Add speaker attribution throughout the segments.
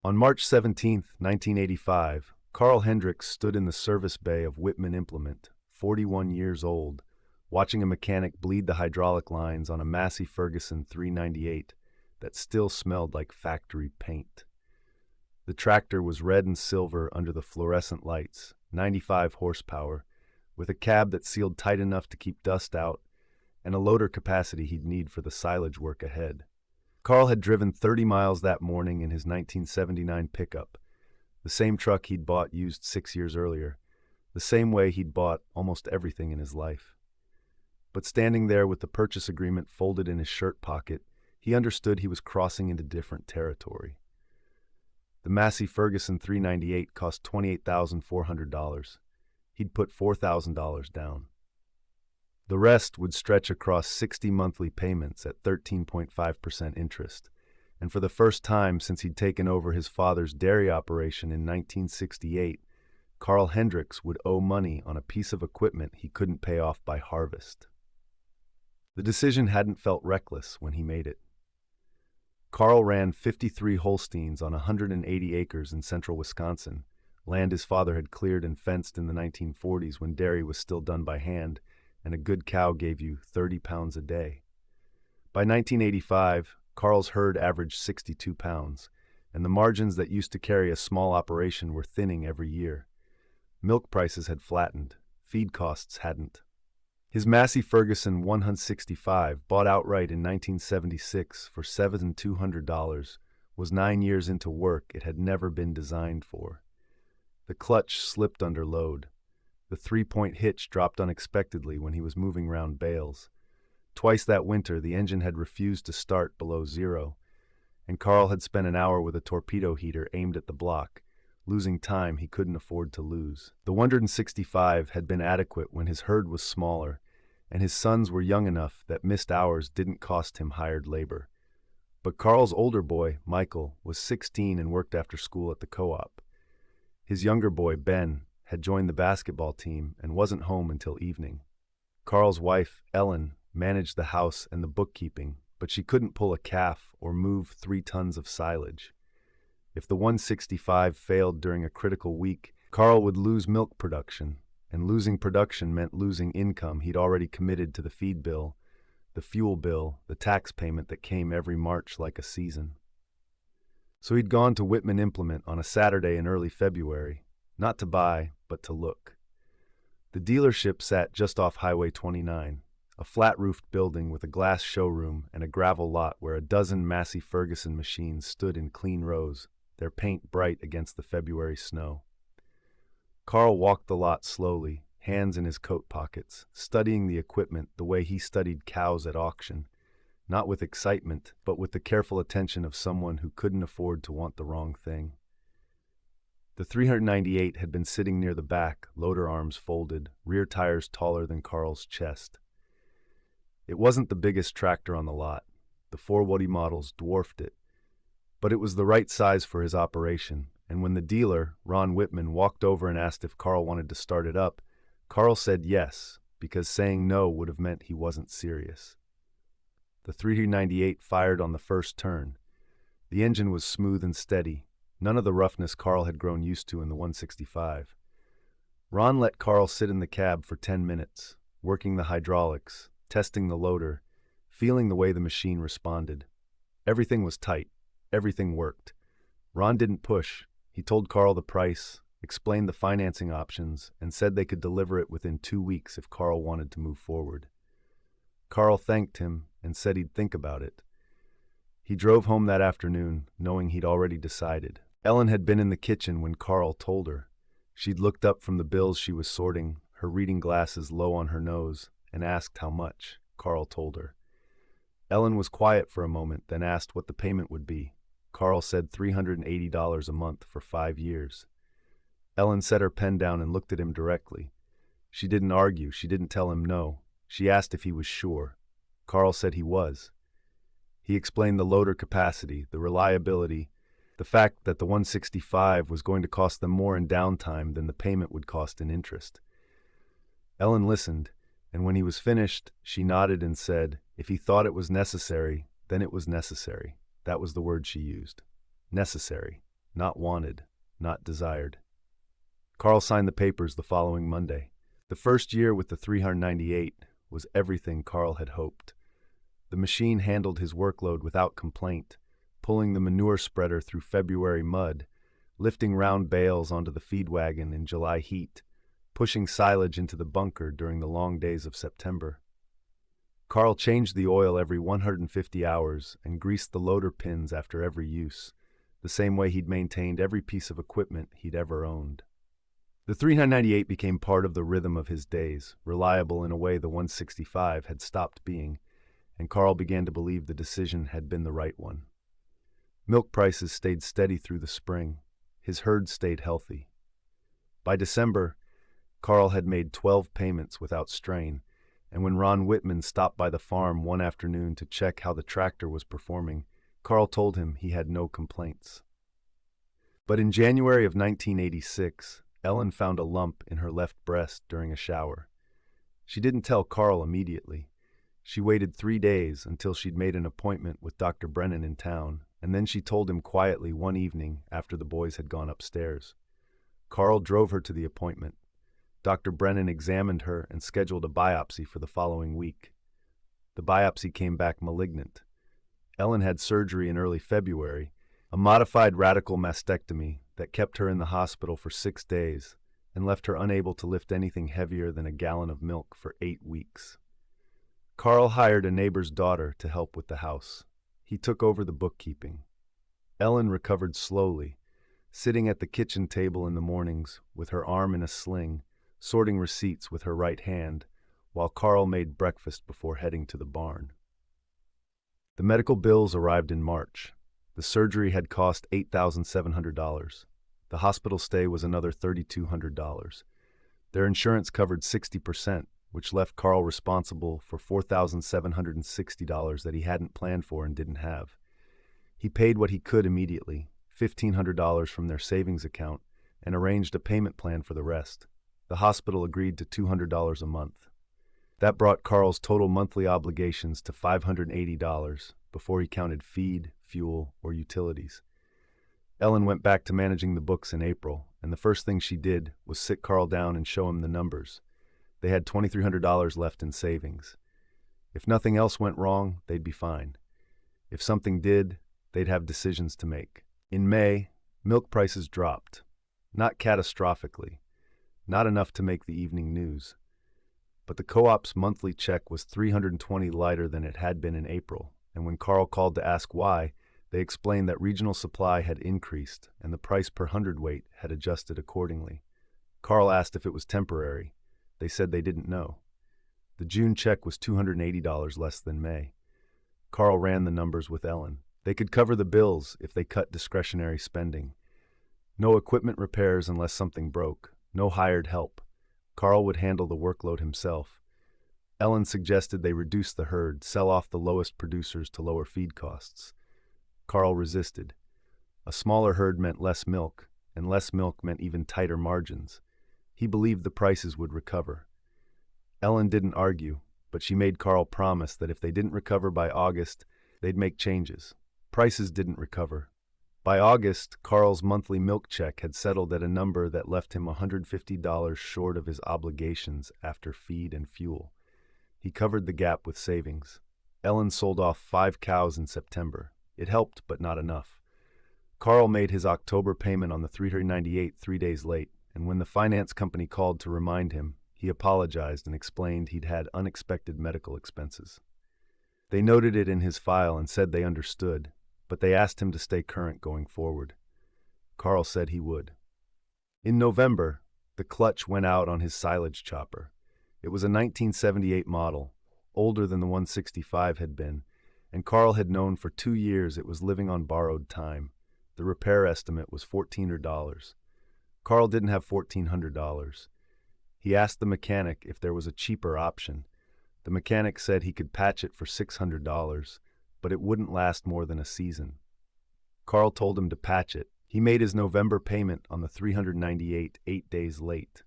Speaker 1: On March 17, 1985, Carl Hendricks stood in the service bay of Whitman Implement, 41 years old, watching a mechanic bleed the hydraulic lines on a Massey Ferguson 398 that still smelled like factory paint. The tractor was red and silver under the fluorescent lights, 95 horsepower, with a cab that sealed tight enough to keep dust out, and a loader capacity he'd need for the silage work ahead. Carl had driven 30 miles that morning in his 1979 pickup, the same truck he'd bought used 6 years earlier, the same way he'd bought almost everything in his life. But standing there with the purchase agreement folded in his shirt pocket, he understood he was crossing into different territory. The Massey Ferguson 398 cost $28,400. He'd put $4,000 down. The rest would stretch across 60 monthly payments at 13.5% interest, and for the first time since he'd taken over his father's dairy operation in 1968, Carl Hendricks would owe money on a piece of equipment he couldn't pay off by harvest. The decision hadn't felt reckless when he made it. Carl ran 53 Holsteins on 180 acres in central Wisconsin, land his father had cleared and fenced in the 1940s when dairy was still done by hand, and a good cow gave you 30 pounds a day. By 1985, Carl's herd averaged 62 pounds, and the margins that used to carry a small operation were thinning every year. Milk prices had flattened, feed costs hadn't. His Massey Ferguson 165, bought outright in 1976 for $7,200, was 9 years into work it had never been designed for. The clutch slipped under load. The three-point hitch dropped unexpectedly when he was moving round bales. Twice that winter, the engine had refused to start below zero, and Carl had spent an hour with a torpedo heater aimed at the block, losing time he couldn't afford to lose. The 165 had been adequate when his herd was smaller, and his sons were young enough that missed hours didn't cost him hired labor. But Carl's older boy, Michael, was 16 and worked after school at the co-op. His younger boy, Ben, had joined the basketball team and wasn't home until evening. Carl's wife, Ellen, managed the house and the bookkeeping, but she couldn't pull a calf or move 3 tons of silage. If the 165 failed during a critical week, Carl would lose milk production, and losing production meant losing income he'd already committed to the feed bill, the fuel bill, the tax payment that came every March like a season. So he'd gone to Whitman Implement on a Saturday in early February, not to buy, but to look. The dealership sat just off Highway 29, a flat-roofed building with a glass showroom and a gravel lot where a dozen Massey Ferguson machines stood in clean rows, their paint bright against the February snow. Carl walked the lot slowly, hands in his coat pockets, studying the equipment the way he studied cows at auction, not with excitement, but with the careful attention of someone who couldn't afford to want the wrong thing. The 398 had been sitting near the back, loader arms folded, rear tires taller than Carl's chest. It wasn't the biggest tractor on the lot. The 4 Woody models dwarfed it. But it was the right size for his operation, and when the dealer, Ron Whitman, walked over and asked if Carl wanted to start it up, Carl said yes, because saying no would have meant he wasn't serious. The 398 fired on the first turn. The engine was smooth and steady, none of the roughness Carl had grown used to in the 165. Ron let Carl sit in the cab for 10 minutes, working the hydraulics, testing the loader, feeling the way the machine responded. Everything was tight. Everything worked. Ron didn't push. He told Carl the price, explained the financing options, and said they could deliver it within 2 weeks if Carl wanted to move forward. Carl thanked him and said he'd think about it. He drove home that afternoon, knowing he'd already decided. Ellen had been in the kitchen when Carl told her. She'd looked up from the bills she was sorting, her reading glasses low on her nose, and asked how much. Carl told her. Ellen was quiet for a moment, then asked what the payment would be. Carl said $380 a month for 5 years. Ellen set her pen down and looked at him directly. She didn't argue, she didn't tell him no. She asked if he was sure. Carl said he was. He explained the loader capacity, the reliability, the fact that the 165 was going to cost them more in downtime than the payment would cost in interest. Ellen listened, and when he was finished, she nodded and said, if he thought it was necessary, then it was necessary. That was the word she used. Necessary. not wanted, not desired. Carl signed the papers the following Monday. The first year with the 398 was everything Carl had hoped. The machine handled his workload without complaint, pulling the manure spreader through February mud, lifting round bales onto the feed wagon in July heat, pushing silage into the bunker during the long days of September. Carl changed the oil every 150 hours and greased the loader pins after every use, the same way he'd maintained every piece of equipment he'd ever owned. The 398 became part of the rhythm of his days, reliable in a way the 165 had stopped being, and Carl began to believe the decision had been the right one. Milk prices stayed steady through the spring. His herd stayed healthy. By December, Carl had made 12 payments without strain, and when Ron Whitman stopped by the farm one afternoon to check how the tractor was performing, Carl told him he had no complaints. But in January of 1986, Ellen found a lump in her left breast during a shower. She didn't tell Carl immediately. She waited 3 days until she'd made an appointment with Dr. Brennan in town, and then she told him quietly one evening after the boys had gone upstairs. Carl drove her to the appointment. Dr. Brennan examined her and scheduled a biopsy for the following week. The biopsy came back malignant. Ellen had surgery in early February, a modified radical mastectomy that kept her in the hospital for 6 days and left her unable to lift anything heavier than a gallon of milk for 8 weeks. Carl hired a neighbor's daughter to help with the house. He took over the bookkeeping. Ellen recovered slowly, sitting at the kitchen table in the mornings with her arm in a sling, sorting receipts with her right hand, while Carl made breakfast before heading to the barn. The medical bills arrived in March. The surgery had cost $8,700. The hospital stay was another $3,200. Their insurance covered 60%, which left Carl responsible for $4,760 that he hadn't planned for and didn't have. He paid what he could immediately, $1,500 from their savings account, and arranged a payment plan for the rest. The hospital agreed to $200 a month. That brought Carl's total monthly obligations to $580 before he counted feed, fuel, or utilities. Ellen went back to managing the books in April, and the first thing she did was sit Carl down and show him the numbers. They had $2,300 left in savings. If nothing else went wrong, they'd be fine. If something did, they'd have decisions to make. In May, milk prices dropped. Not catastrophically. Not enough to make the evening news. But the co-op's monthly check was $320 lighter than it had been in April, and when Carl called to ask why, they explained that regional supply had increased and the price per hundredweight had adjusted accordingly. Carl asked if it was temporary. They said they didn't know. The June check was $280 less than May. Carl ran the numbers with Ellen. They could cover the bills if they cut discretionary spending. No equipment repairs unless something broke. No hired help. Carl would handle the workload himself. Ellen suggested they reduce the herd, sell off the lowest producers to lower feed costs. Carl resisted. A smaller herd meant less milk, and less milk meant even tighter margins. He believed the prices would recover. Ellen didn't argue, but she made Carl promise that if they didn't recover by August, they'd make changes. Prices didn't recover. By August, Carl's monthly milk check had settled at a number that left him $150 short of his obligations after feed and fuel. He covered the gap with savings. Ellen sold off 5 cows in September. It helped, but not enough. Carl made his October payment on the 398 3 days late, and when the finance company called to remind him, he apologized and explained he'd had unexpected medical expenses. They noted it in his file and said they understood, but they asked him to stay current going forward. Carl said he would. In November, the clutch went out on his silage chopper. It was a 1978 model, older than the 165 had been, and Carl had known for 2 years it was living on borrowed time. The repair estimate was $1,400. Carl didn't have $1,400. He asked the mechanic if there was a cheaper option. The mechanic said he could patch it for $600, but it wouldn't last more than a season. Carl told him to patch it. He made his November payment on the 398 8 days late.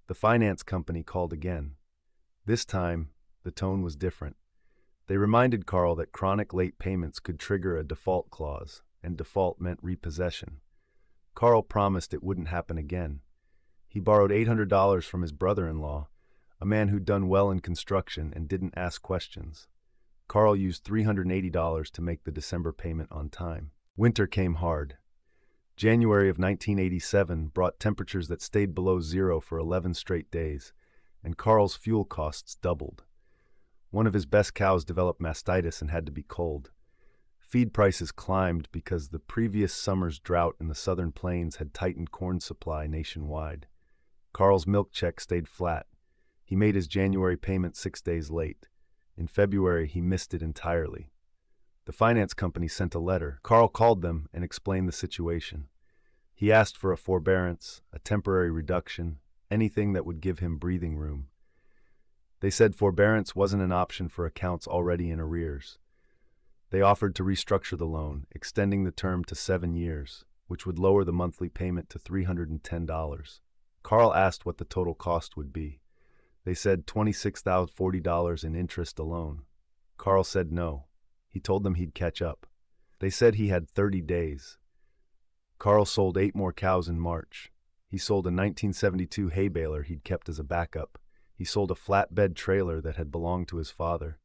Speaker 1: The finance company called again. This time, the tone was different. They reminded Carl that chronic late payments could trigger a default clause, and default meant repossession. Carl promised it wouldn't happen again. He borrowed $800 from his brother-in-law, a man who'd done well in construction and didn't ask questions. Carl used $380 to make the December payment on time. Winter came hard. January of 1987 brought temperatures that stayed below zero for 11 straight days, and Carl's fuel costs doubled. One of his best cows developed mastitis and had to be culled. Feed prices climbed because the previous summer's drought in the southern plains had tightened corn supply nationwide. Carl's milk check stayed flat. He made his January payment 6 days late. In February, he missed it entirely. The finance company sent a letter. Carl called them and explained the situation. He asked for a forbearance, a temporary reduction, anything that would give him breathing room. They said forbearance wasn't an option for accounts already in arrears. They offered to restructure the loan, extending the term to 7 years, which would lower the monthly payment to $310. Carl asked what the total cost would be. They said $26,040 in interest alone. Carl said no. He told them he'd catch up. They said he had 30 days. Carl sold 8 more cows in March. He sold a 1972 hay baler he'd kept as a backup. He sold a flatbed trailer that had belonged to his father.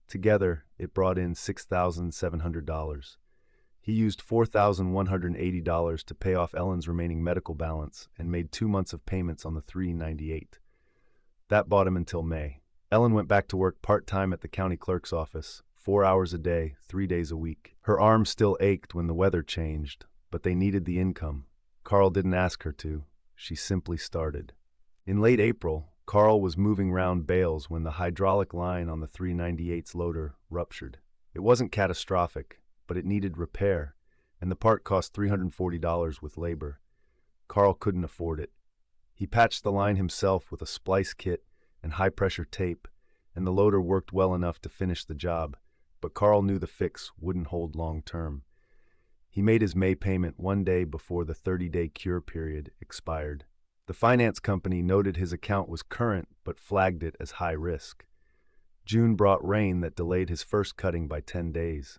Speaker 1: Together, it brought in $6,700. He used $4,180 to pay off Ellen's remaining medical balance and made 2 months of payments on the $398. That bought him until May. Ellen went back to work part-time at the county clerk's office, 4 hours a day, 3 days a week. Her arm still ached when the weather changed, but they needed the income. Carl didn't ask her to. She simply started. In late April, Carl was moving round bales when the hydraulic line on the 398's loader ruptured. It wasn't catastrophic, but it needed repair, and the part cost $340 with labor. Carl couldn't afford it. He patched the line himself with a splice kit and high-pressure tape, and the loader worked well enough to finish the job, but Carl knew the fix wouldn't hold long-term. He made his May payment 1 day before the 30-day cure period expired. The finance company noted his account was current but flagged it as high risk. June brought rain that delayed his first cutting by 10 days.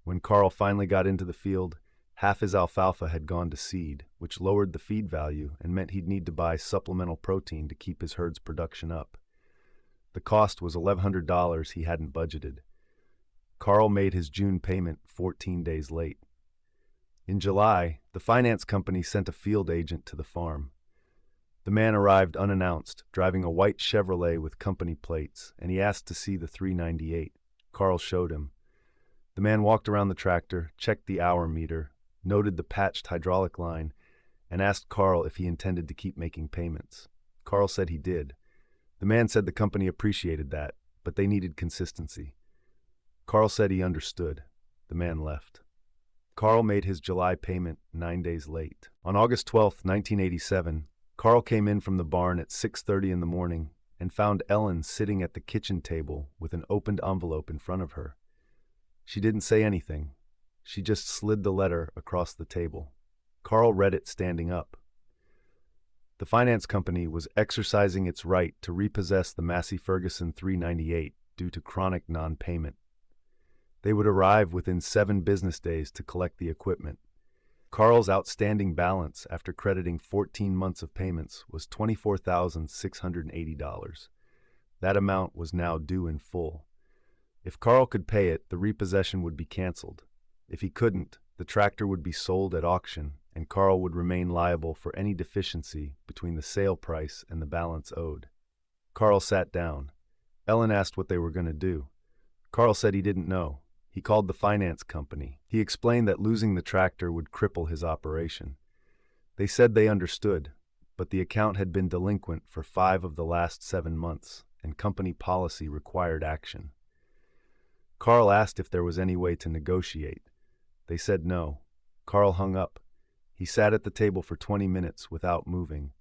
Speaker 1: When Carl finally got into the field, half his alfalfa had gone to seed, which lowered the feed value and meant he'd need to buy supplemental protein to keep his herd's production up. The cost was $1,100 he hadn't budgeted. Carl made his June payment 14 days late. In July, the finance company sent a field agent to the farm. The man arrived unannounced, driving a white Chevrolet with company plates, and he asked to see the 398. Carl showed him. The man walked around the tractor, checked the hour meter, noted the patched hydraulic line, and asked Carl if he intended to keep making payments. Carl said he did. The man said the company appreciated that, but they needed consistency. Carl said he understood. The man left. Carl made his July payment 9 days late. On August 12, 1987, Carl came in from the barn at 6:30 in the morning and found Ellen sitting at the kitchen table with an opened envelope in front of her. She didn't say anything. She just slid the letter across the table. Carl read it standing up. The finance company was exercising its right to repossess the Massey Ferguson 398 due to chronic non-payment. They would arrive within 7 business days to collect the equipment. Carl's outstanding balance after crediting 14 months of payments was $24,680. That amount was now due in full. If Carl could pay it, the repossession would be canceled. If he couldn't, the tractor would be sold at auction, and Carl would remain liable for any deficiency between the sale price and the balance owed. Carl sat down. Ellen asked what they were going to do. Carl said he didn't know. He called the finance company. He explained that losing the tractor would cripple his operation. They said they understood, but the account had been delinquent for 5 of the last 7 months, and company policy required action. Carl asked if there was any way to negotiate. They said no. Carl hung up. He sat at the table for 20 minutes without moving.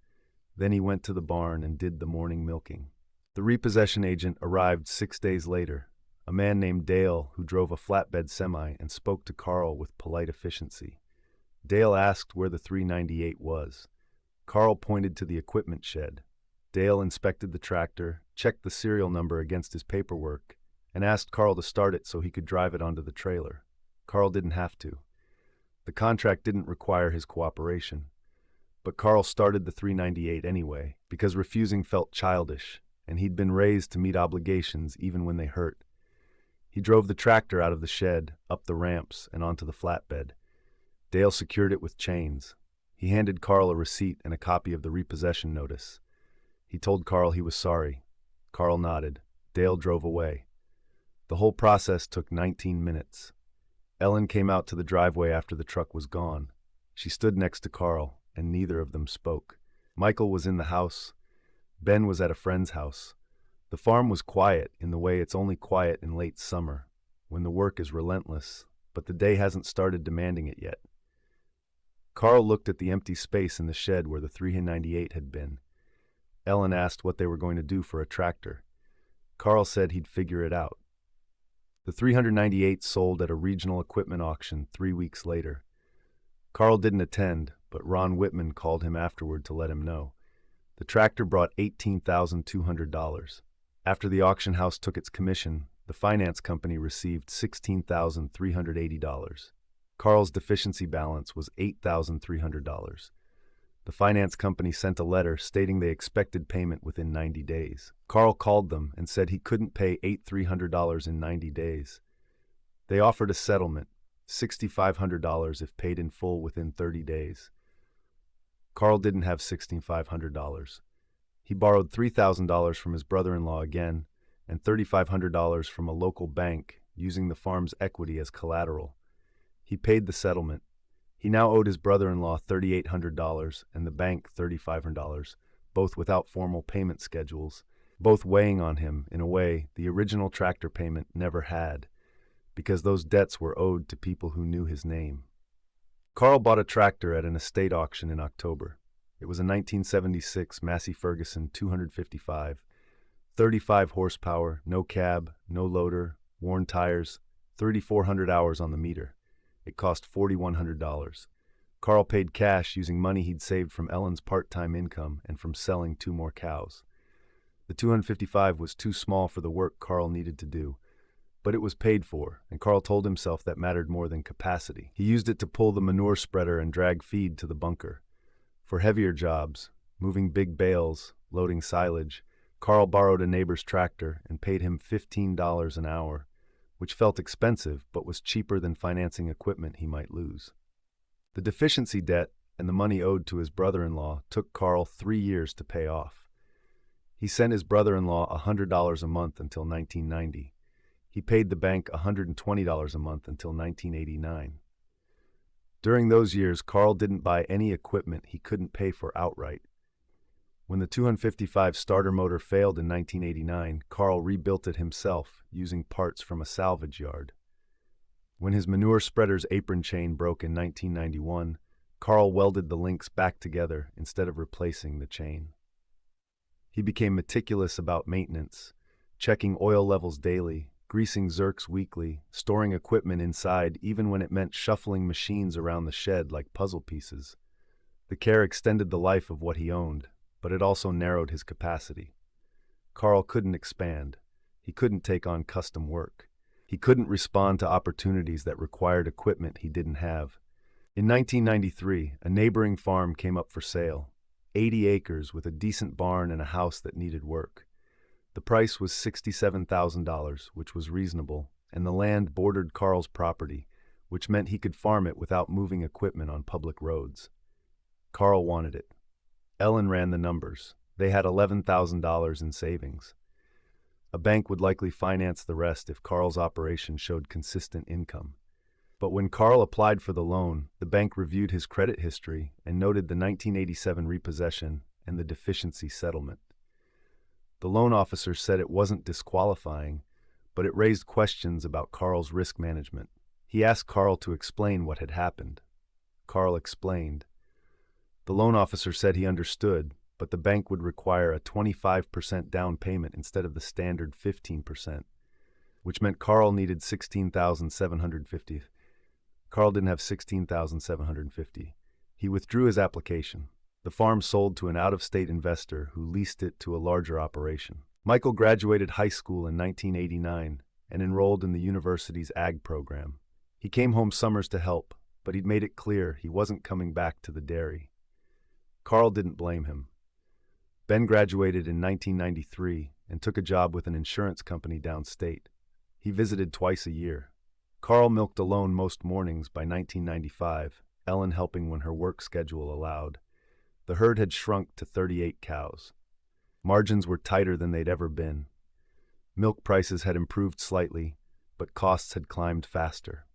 Speaker 1: Then he went to the barn and did the morning milking. The repossession agent arrived 6 days later, a man named Dale who drove a flatbed semi and spoke to Carl with polite efficiency. Dale asked where the 398 was. Carl pointed to the equipment shed. Dale inspected the tractor, checked the serial number against his paperwork, and asked Carl to start it so he could drive it onto the trailer. Carl didn't have to. The contract didn't require his cooperation, but Carl started the 398 anyway, because refusing felt childish, and he'd been raised to meet obligations even when they hurt. He drove the tractor out of the shed, up the ramps, and onto the flatbed. Dale secured it with chains. He handed Carl a receipt and a copy of the repossession notice. He told Carl he was sorry. Carl nodded. Dale drove away. The whole process took 19 minutes. Ellen came out to the driveway after the truck was gone. She stood next to Carl, and neither of them spoke. Michael was in the house. Ben was at a friend's house. The farm was quiet in the way it's only quiet in late summer, when the work is relentless, but the day hasn't started demanding it yet. Carl looked at the empty space in the shed where the 398 had been. Ellen asked what they were going to do for a tractor. Carl said he'd figure it out. The 398 sold at a regional equipment auction 3 weeks later. Carl didn't attend, but Ron Whitman called him afterward to let him know. The tractor brought $18,200. After the auction house took its commission, the finance company received $16,380. Carl's deficiency balance was $8,300. The finance company sent a letter stating they expected payment within 90 days. Carl called them and said he couldn't pay $8,300 in 90 days. They offered a settlement, $6,500 if paid in full within 30 days. Carl didn't have $1,600. He borrowed $3,000 from his brother-in-law again and $3,500 from a local bank using the farm's equity as collateral. He paid the settlement. He now owed his brother-in-law $3,800 and the bank $3,500, both without formal payment schedules, both weighing on him in a way the original tractor payment never had, because those debts were owed to people who knew his name. Carl bought a tractor at an estate auction in October. It was a 1976 Massey Ferguson 255, 35 horsepower, no cab, no loader, worn tires, 3,400 hours on the meter. It cost $4,100. Carl paid cash using money he'd saved from Ellen's part-time income and from selling 2 more cows. The 255 was too small for the work Carl needed to do, but it was paid for, and Carl told himself that mattered more than capacity. He used it to pull the manure spreader and drag feed to the bunker. For heavier jobs, moving big bales, loading silage, Carl borrowed a neighbor's tractor and paid him $15 an hour, which felt expensive but was cheaper than financing equipment he might lose. The deficiency debt and the money owed to his brother-in-law took Carl 3 years to pay off. He sent his brother-in-law $100 a month until 1990. He paid the bank $120 a month until 1989. During those years, Carl didn't buy any equipment he couldn't pay for outright. When the 255 starter motor failed in 1989, Carl rebuilt it himself using parts from a salvage yard. When his manure spreader's apron chain broke in 1991, Carl welded the links back together instead of replacing the chain. He became meticulous about maintenance, checking oil levels daily, greasing zerks weekly, storing equipment inside even when it meant shuffling machines around the shed like puzzle pieces. The care extended the life of what he owned, but it also narrowed his capacity. Carl couldn't expand. He couldn't take on custom work. He couldn't respond to opportunities that required equipment he didn't have. In 1993, a neighboring farm came up for sale, 80 acres with a decent barn and a house that needed work. The price was $67,000, which was reasonable, and the land bordered Carl's property, which meant he could farm it without moving equipment on public roads. Carl wanted it. Ellen ran the numbers. They had $11,000 in savings. A bank would likely finance the rest if Carl's operation showed consistent income. But when Carl applied for the loan, the bank reviewed his credit history and noted the 1987 repossession and the deficiency settlement. The loan officer said it wasn't disqualifying, but it raised questions about Carl's risk management. He asked Carl to explain what had happened. Carl explained. The loan officer said he understood, but the bank would require a 25% down payment instead of the standard 15%, which meant Carl needed $16,750. Carl didn't have $16,750. He withdrew his application. The farm sold to an out-of-state investor who leased it to a larger operation. Michael graduated high school in 1989 and enrolled in the university's ag program. He came home summers to help, but he'd made it clear he wasn't coming back to the dairy. Carl didn't blame him. Ben graduated in 1993 and took a job with an insurance company downstate. He visited twice a year. Carl milked alone most mornings by 1995, Ellen helping when her work schedule allowed. The herd had shrunk to 38 cows. Margins were tighter than they'd ever been. Milk prices had improved slightly, but costs had climbed faster.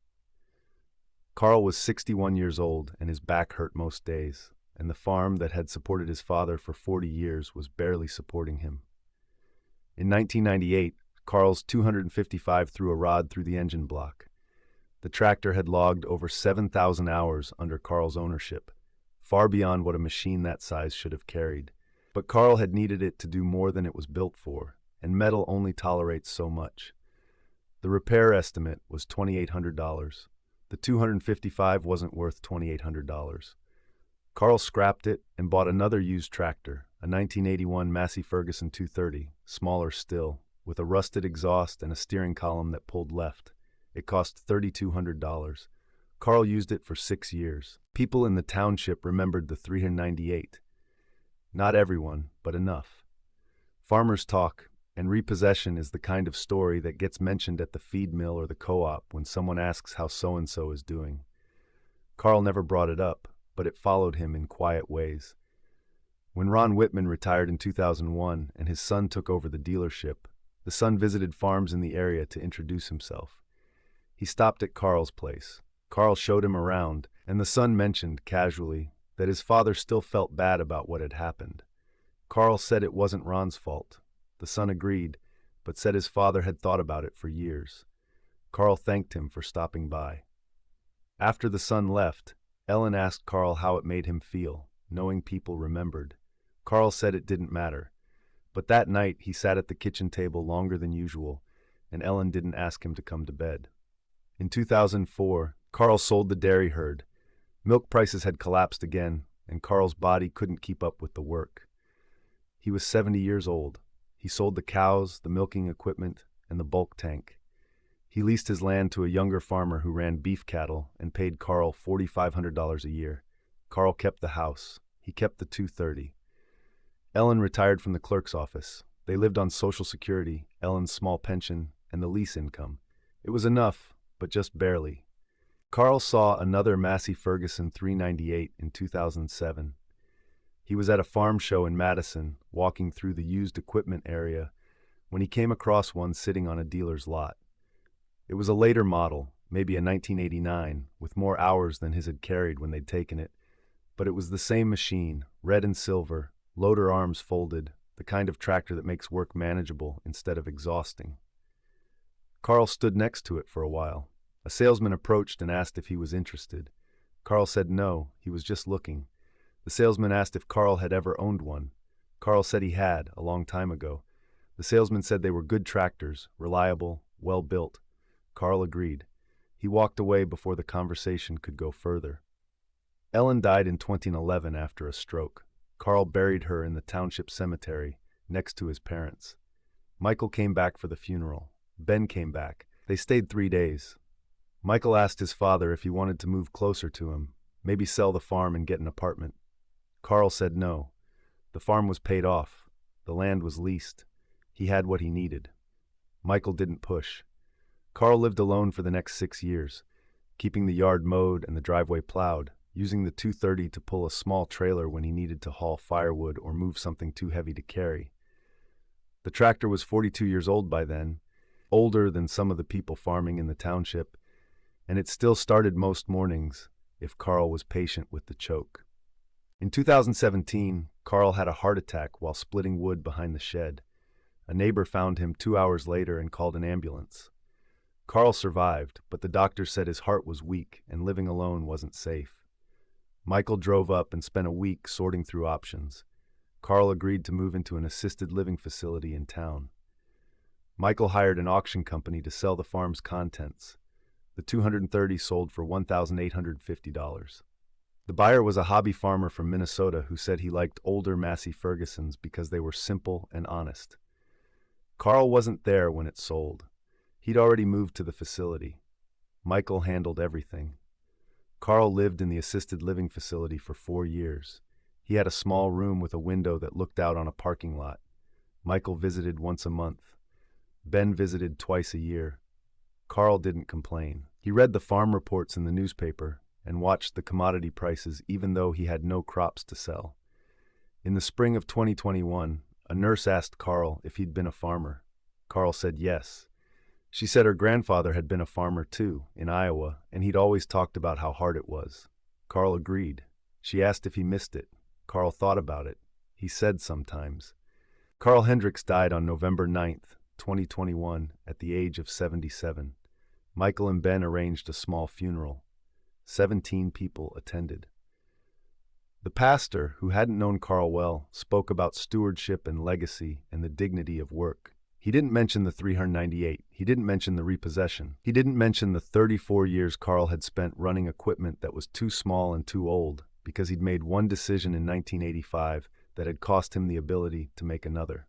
Speaker 1: Carl was 61 years old and his back hurt most days, and the farm that had supported his father for 40 years was barely supporting him. In 1998, Carl's 255 threw a rod through the engine block. The tractor had logged over 7,000 hours under Carl's ownership, far beyond what a machine that size should have carried. But Carl had needed it to do more than it was built for, and metal only tolerates so much. The repair estimate was $2,800. The 255 wasn't worth $2,800. Carl scrapped it and bought another used tractor, a 1981 Massey Ferguson 230, smaller still, with a rusted exhaust and a steering column that pulled left. It cost $3,200. Carl used it for 6 years. People in the township remembered the 398. Not everyone, but enough. Farmers talk, and repossession is the kind of story that gets mentioned at the feed mill or the co-op when someone asks how so-and-so is doing. Carl never brought it up, but it followed him in quiet ways. When Ron Whitman retired in 2001 and his son took over the dealership, the son visited farms in the area to introduce himself. He stopped at Carl's place. Carl showed him around, and the son mentioned, casually, that his father still felt bad about what had happened. Carl said it wasn't Ron's fault. The son agreed, but said his father had thought about it for years. Carl thanked him for stopping by. After the son left, Ellen asked Carl how it made him feel, knowing people remembered. Carl said it didn't matter. But that night he sat at the kitchen table longer than usual, and Ellen didn't ask him to come to bed. In 2004, Carl sold the dairy herd. Milk prices had collapsed again, and Carl's body couldn't keep up with the work. He was 70 years old. He sold the cows, the milking equipment, and the bulk tank. He leased his land to a younger farmer who ran beef cattle and paid Carl $4,500 a year. Carl kept the house. He kept the 230. Ellen retired from the clerk's office. They lived on Social Security, Ellen's small pension, and the lease income. It was enough, but just barely. Carl saw another Massey Ferguson 398 in 2007. He was at a farm show in Madison, walking through the used equipment area, when he came across one sitting on a dealer's lot. It was a later model, maybe a 1989, with more hours than his had carried when they'd taken it, but it was the same machine, red and silver, loader arms folded, the kind of tractor that makes work manageable instead of exhausting. Carl stood next to it for a while. A salesman approached and asked if he was interested. Carl said no, he was just looking. The salesman asked if Carl had ever owned one. Carl said he had, a long time ago. The salesman said they were good tractors, reliable, well-built. Carl agreed. He walked away before the conversation could go further. Ellen died in 2011 after a stroke. Carl buried her in the township cemetery, next to his parents. Michael came back for the funeral. Ben came back. They stayed 3 days. Michael asked his father if he wanted to move closer to him, maybe sell the farm and get an apartment. Carl said no. The farm was paid off. The land was leased. He had what he needed. Michael didn't push. Carl lived alone for the next 6 years, keeping the yard mowed and the driveway plowed, using the 230 to pull a small trailer when he needed to haul firewood or move something too heavy to carry. The tractor was 42 years old by then, older than some of the people farming in the township, and it still started most mornings if Carl was patient with the choke. In 2017, Carl had a heart attack while splitting wood behind the shed. A neighbor found him 2 hours later and called an ambulance. Carl survived, but the doctor said his heart was weak and living alone wasn't safe. Michael drove up and spent a week sorting through options. Carl agreed to move into an assisted living facility in town. Michael hired an auction company to sell the farm's contents. The 230 sold for $1,850. The buyer was a hobby farmer from Minnesota who said he liked older Massey Fergusons because they were simple and honest. Carl wasn't there when it sold. He'd already moved to the facility. Michael handled everything. Carl lived in the assisted living facility for 4 years. He had a small room with a window that looked out on a parking lot. Michael visited once a month. Ben visited twice a year. Carl didn't complain. He read the farm reports in the newspaper and watched the commodity prices even though he had no crops to sell. In the spring of 2021, a nurse asked Carl if he'd been a farmer. Carl said yes. She said her grandfather had been a farmer too, in Iowa, and he'd always talked about how hard it was. Carl agreed. She asked if he missed it. Carl thought about it. He said sometimes. Carl Hendricks died on November 9th, 2021, at the age of 77. Michael and Ben arranged a small funeral. 17 people attended. The pastor, who hadn't known Carl well, spoke about stewardship and legacy and the dignity of work. He didn't mention the 398. He didn't mention the repossession. He didn't mention the 34 years Carl had spent running equipment that was too small and too old because he'd made one decision in 1985 that had cost him the ability to make another.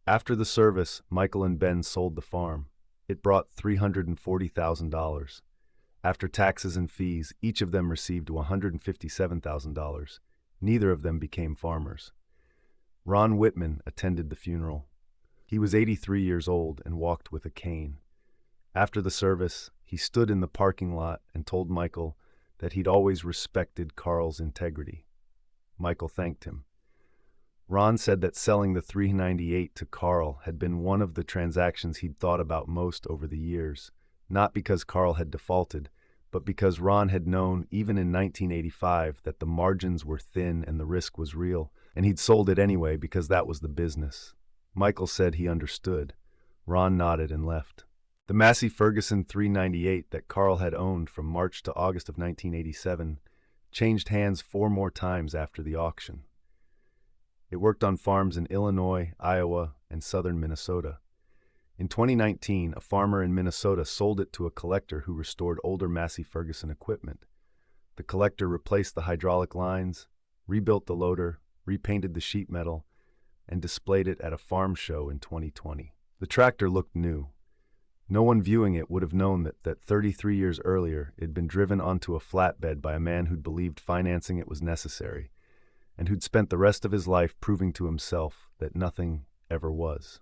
Speaker 1: After the service, Michael and Ben sold the farm. It brought $340,000. After taxes and fees, each of them received $157,000. Neither of them became farmers. Ron Whitman attended the funeral. He was 83 years old and walked with a cane. After the service, he stood in the parking lot and told Michael that he'd always respected Carl's integrity. Michael thanked him. Ron said that selling the 398 to Carl had been one of the transactions he'd thought about most over the years, not because Carl had defaulted, but because Ron had known, even in 1985, that the margins were thin and the risk was real, and he'd sold it anyway because that was the business. Michael said he understood. Ron nodded and left. The Massey Ferguson 398 that Carl had owned from March to August of 1987 changed hands 4 more times after the auction. It worked on farms in Illinois, Iowa, and southern Minnesota. In 2019, a farmer in Minnesota sold it to a collector who restored older Massey Ferguson equipment. The collector replaced the hydraulic lines, rebuilt the loader, repainted the sheet metal, and displayed it at a farm show in 2020. The tractor looked new. No one viewing it would have known that 33 years earlier it had been driven onto a flatbed by a man who'd believed financing it was necessary, and who'd spent the rest of his life proving to himself that nothing ever was.